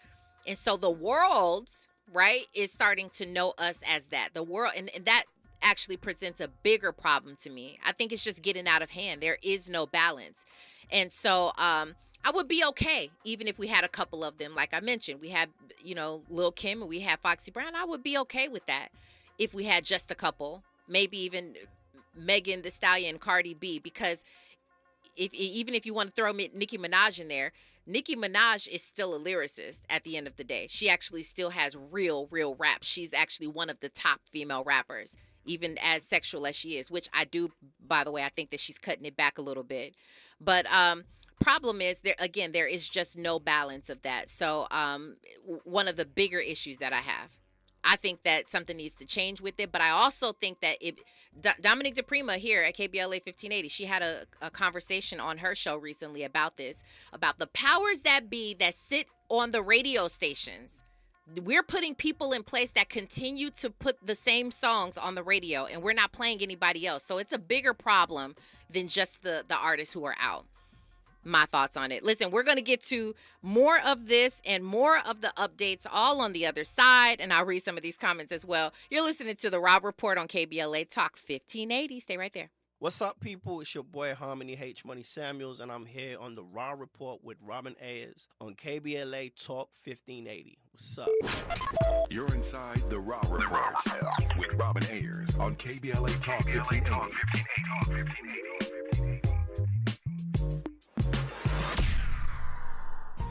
And so the world, right, is starting to know us as that. The world, and that actually presents a bigger problem to me. I think it's just getting out of hand. There is no balance. And so I would be okay even if we had a couple of them. Like I mentioned, we had, Lil' Kim and we had Foxy Brown. I would be okay with that if we had just a couple, maybe even Megan Thee Stallion and Cardi B, because even if you want to throw Nicki Minaj in there, Nicki Minaj is still a lyricist at the end of the day. She actually still has real rap. She's actually one of the top female rappers, even as sexual as she is, which I do, by the way, I think that she's cutting it back a little bit. But problem is, there is just no balance of that. So one of the bigger issues that I have, I think that something needs to change with it. But I also think that Dominique DePrima here at KBLA 1580, she had a conversation on her show recently about this, about the powers that be that sit on the radio stations. We're putting people in place that continue to put the same songs on the radio, and we're not playing anybody else. So it's a bigger problem than just the artists who are out. My thoughts on it. Listen, we're going to get to more of this and more of the updates all on the other side, and I'll read some of these comments as well. You're listening to the Rob Report on KBLA Talk 1580. Stay right there. What's up, people? It's your boy Harmony H Money Samuels, and I'm here on the Raw Report with Robin Ayers on KBLA Talk 1580. What's up? You're inside the Raw Report with Robin Ayers on KBLA Talk 1580.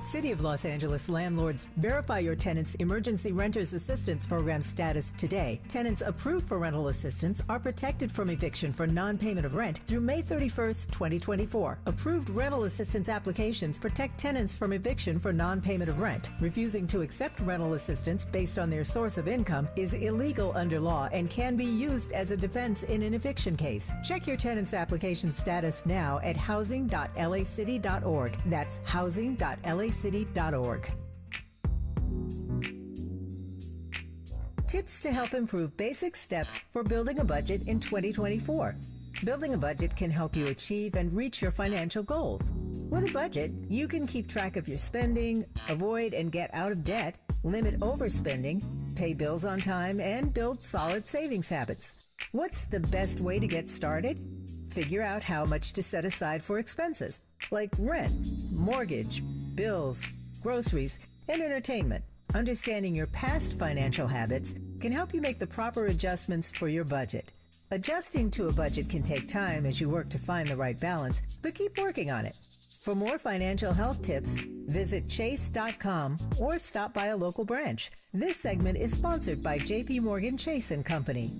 City of Los Angeles landlords, verify your tenant's Emergency Renters Assistance Program status today. Tenants approved for rental assistance are protected from eviction for non-payment of rent through May 31st, 2024. Approved rental assistance applications protect tenants from eviction for non-payment of rent. Refusing to accept rental assistance based on their source of income is illegal under law and can be used as a defense in an eviction case. Check your tenant's application status now at housing.lacity.org. That's housing.lacity.org. Tips to help improve basic steps for building a budget in 2024. Building a budget can help you achieve and reach your financial goals. With a budget, you can keep track of your spending, avoid and get out of debt, limit overspending, pay bills on time, and build solid savings habits. What's the best way to get started? Figure out how much to set aside for expenses, like rent, mortgage, bills, groceries, and entertainment. Understanding your past financial habits can help you make the proper adjustments for your budget. Adjusting to a budget can take time as you work to find the right balance, but keep working on it. For more financial health tips, visit chase.com or stop by a local branch. This segment is sponsored by J.P. Morgan Chase & Company.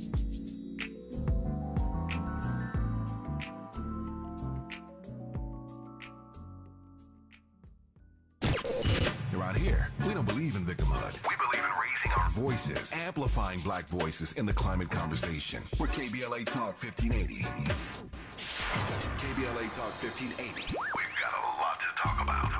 Around here, we don't believe in victimhood. We believe in raising our voices, amplifying black voices in the climate conversation. We're KBLA Talk 1580. KBLA Talk 1580. We've got a lot to talk about.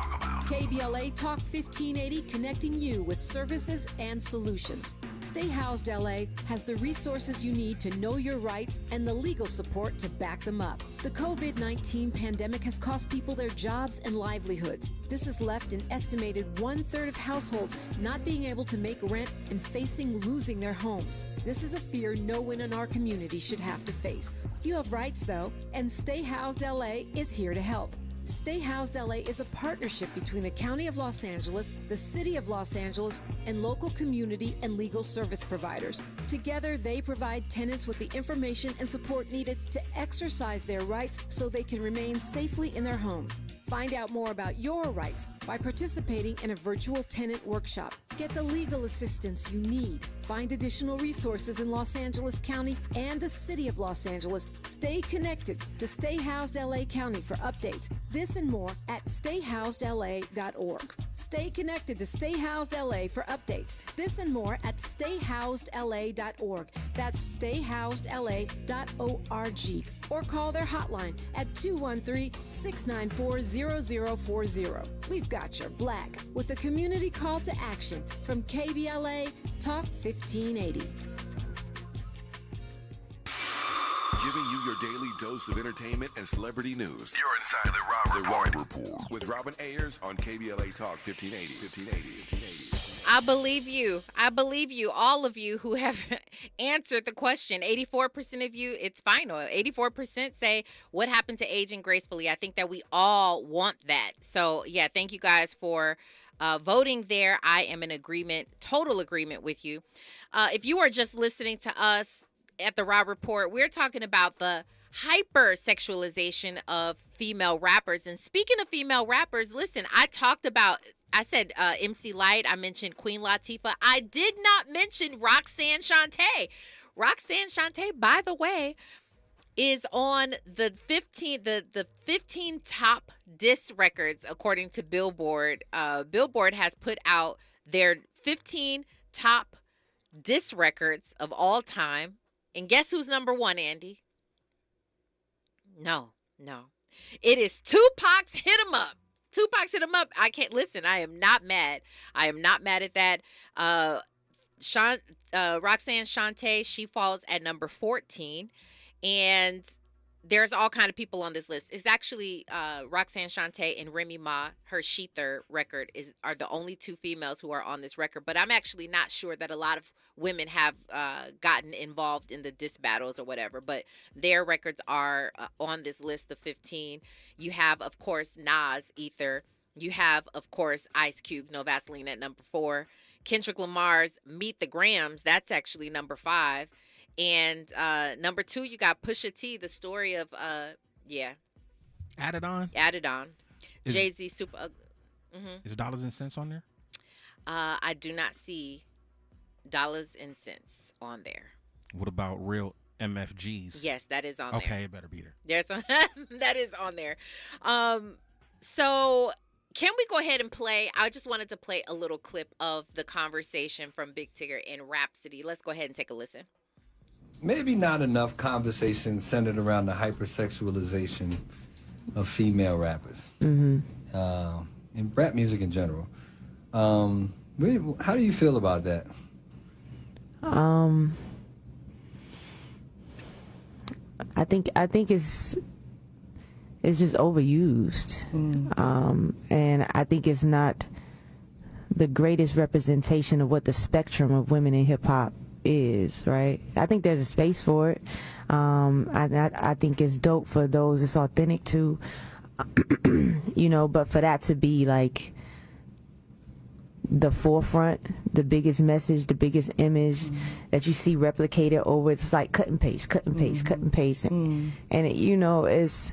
KBLA Talk 1580, connecting you with services and solutions. Stay Housed LA has the resources you need to know your rights and the legal support to back them up. The COVID-19 pandemic has cost people their jobs and livelihoods. This has left an estimated 1/3 of households not being able to make rent and facing losing their homes. This is a fear no one in our community should have to face. You have rights, though, and Stay Housed LA is here to help. Stay Housed LA is a partnership between the County of Los Angeles, the City of Los Angeles, and local community and legal service providers. Together, they provide tenants with the information and support needed to exercise their rights so they can remain safely in their homes. Find out more about your rights by participating in a virtual tenant workshop. Get the legal assistance you need. Find additional resources in Los Angeles County and the City of Los Angeles. Stay connected to Stay Housed LA County for updates. This and more at stayhousedla.org. Stay connected to Stay Housed LA for updates. This and more at stayhousedla.org. That's stayhousedla.org. Or call their hotline at 213-694-0040. We've got your black with a community call to action from KBLA Talk 1580. Giving you your daily dose of entertainment and celebrity news. You're inside the Rob Report. With Robin Ayers on KBLA Talk 1580. I believe you. I believe you, all of you who have answered the question. 84% of you, it's final. 84% say, what happened to aging gracefully? I think that we all want that. So, yeah, thank you guys for voting there. I am in agreement, total agreement with you. If you are just listening to us at the Rob Report, we're talking about the hypersexualization of female rappers. And speaking of female rappers, listen, I said MC Lyte. I mentioned Queen Latifah. I did not mention Roxanne Shante. Roxanne Shante, by the way, is on the 15 top diss records according to Billboard. Billboard has put out their 15 top diss records of all time. And guess who's number one, Andy? No. It is Tupac's Hit 'Em Up. Tupac's Hit 'Em Up. I can't listen. I am not mad. I am not mad at that. Roxanne Shante, she falls at number 14. And there's all kind of people on this list. It's actually Roxanne Shante and Remy Ma, her Sheether record, are the only two females who are on this record. But I'm actually not sure that a lot of women have gotten involved in the diss battles or whatever. But their records are on this list of 15. You have, of course, Nas, Ether. You have, of course, Ice Cube, No Vaseline at number 4. Kendrick Lamar's Meet the Grams, that's actually number 5. And number 2, you got Pusha T, the story of, Added On? Jay-Z, Super. Is Dollars and Cents on there? I do not see Dollars and Cents on there. What about Real MFGs? Yes, that is on there. Okay, it better be there. That is on there. So can we go ahead and play? I just wanted to play a little clip of the conversation from Big Tigger and Rapsody. Let's go ahead and take a listen. Maybe not enough conversation centered around the hypersexualization of female rappers. And rap music in general. How do you feel about that? I think it's just overused. And I think it's not the greatest representation of what the spectrum of women in hip hop is, right? I think there's a space for it. I think it's dope for those it's authentic to, but for that to be like the forefront, the biggest message, the biggest image that you see replicated over, it's like cut and paste. And it's,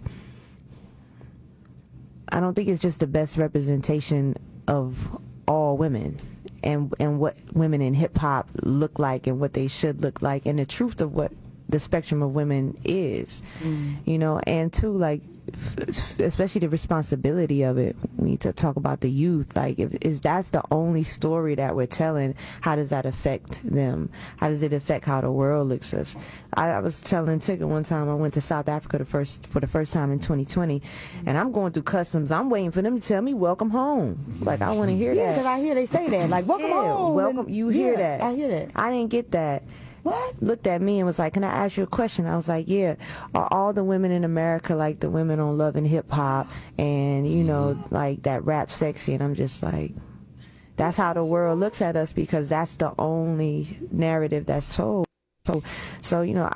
I don't think it's just the best representation of all women. And what women in hip hop look like and what they should look like, and the truth of what the spectrum of women is, you know, and two, like, especially the responsibility of it. We need to talk about the youth. Like, if that's the only story that we're telling, how does that affect them? How does it affect how the world looks at us? I was telling Tigger one time, I went to South Africa for the first time in 2020, and I'm going through customs. I'm waiting for them to tell me welcome home. Like, I want to hear that. Yeah, because I hear they say that. Like, welcome home. Welcome. You hear that. I hear that. I didn't get that. What? Looked at me and was like, can I ask you a question? I was like, yeah. Are all the women in America like the women on Love and Hip Hop and, you know, like that rap sexy? And I'm just like, that's how the world looks at us, because that's the only narrative that's told. So you know,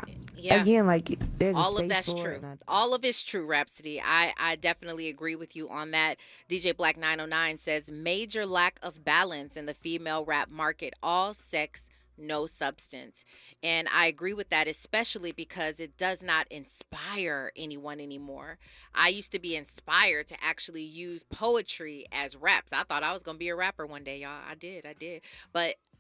again, like, there's all a of that's space for true. it. All of it's true, Rapsody. I definitely agree with you on that. DJ Black 909 says major lack of balance in the female rap market. All sex, no substance. And I agree with that, especially because it does not inspire anyone anymore. I used to be inspired to actually use poetry as raps. I thought I was going to be a rapper one day, y'all. I did.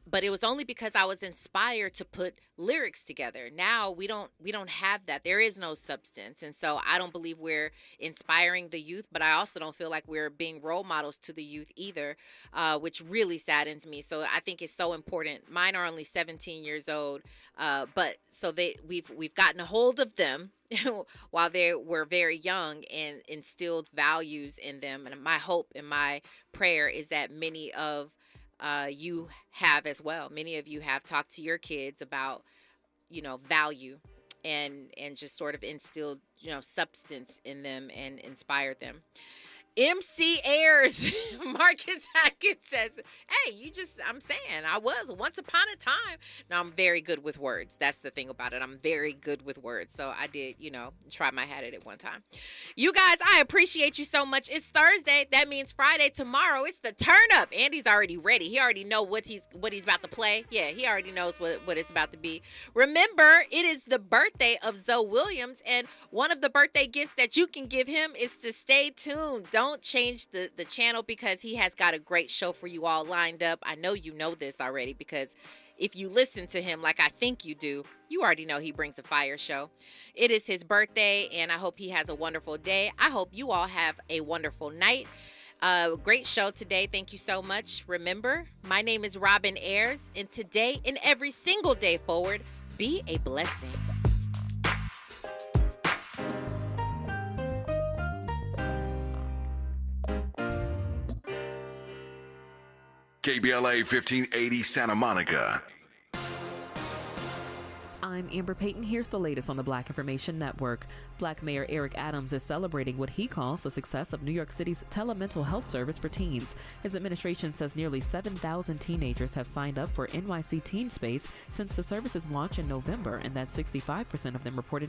But it was only because I was inspired to put lyrics together. Now we don't have that. There is no substance. And so I don't believe we're inspiring the youth, but I also don't feel like we're being role models to the youth either, which really saddens me. So I think it's so important. Mine are only 17 years old, but so we've gotten a hold of them while they were very young and instilled values in them. And my hope and my prayer is that many of you have as well. Many of you have talked to your kids about, you know, value and just sort of instilled, you know, substance in them and inspired them. MC Ayers, Marcus Hackett says, hey, I'm saying I was once upon a time. Now, I'm very good with words. That's the thing about it. I'm very good with words. So I did, you know, try my hat at it one time. You guys, I appreciate you so much. It's Thursday. That means Friday tomorrow. It's the turn up. Andy's already ready. He already know what he's about to play. Yeah, he already knows what it's about to be. Remember, it is the birthday of Zoe Williams, and one of the birthday gifts that you can give him is to stay tuned. Don't change the channel, because he has got a great show for you all lined up. I know you know this already, because if you listen to him like I think you do, you already know he brings a fire show. It is his birthday, and I hope he has a wonderful day. I hope you all have a wonderful night. Great show today. Thank you so much. Remember, my name is Robin Ayers, and today and every single day forward, be a blessing. KBLA 1580 Santa Monica. I'm Amber Payton. Here's the latest on the Black Information Network. Black Mayor Eric Adams is celebrating what he calls the success of New York City's telemental health service for teens. His administration says nearly 7,000 teenagers have signed up for NYC Teen Space since the service's launch in November, and that 65% of them reported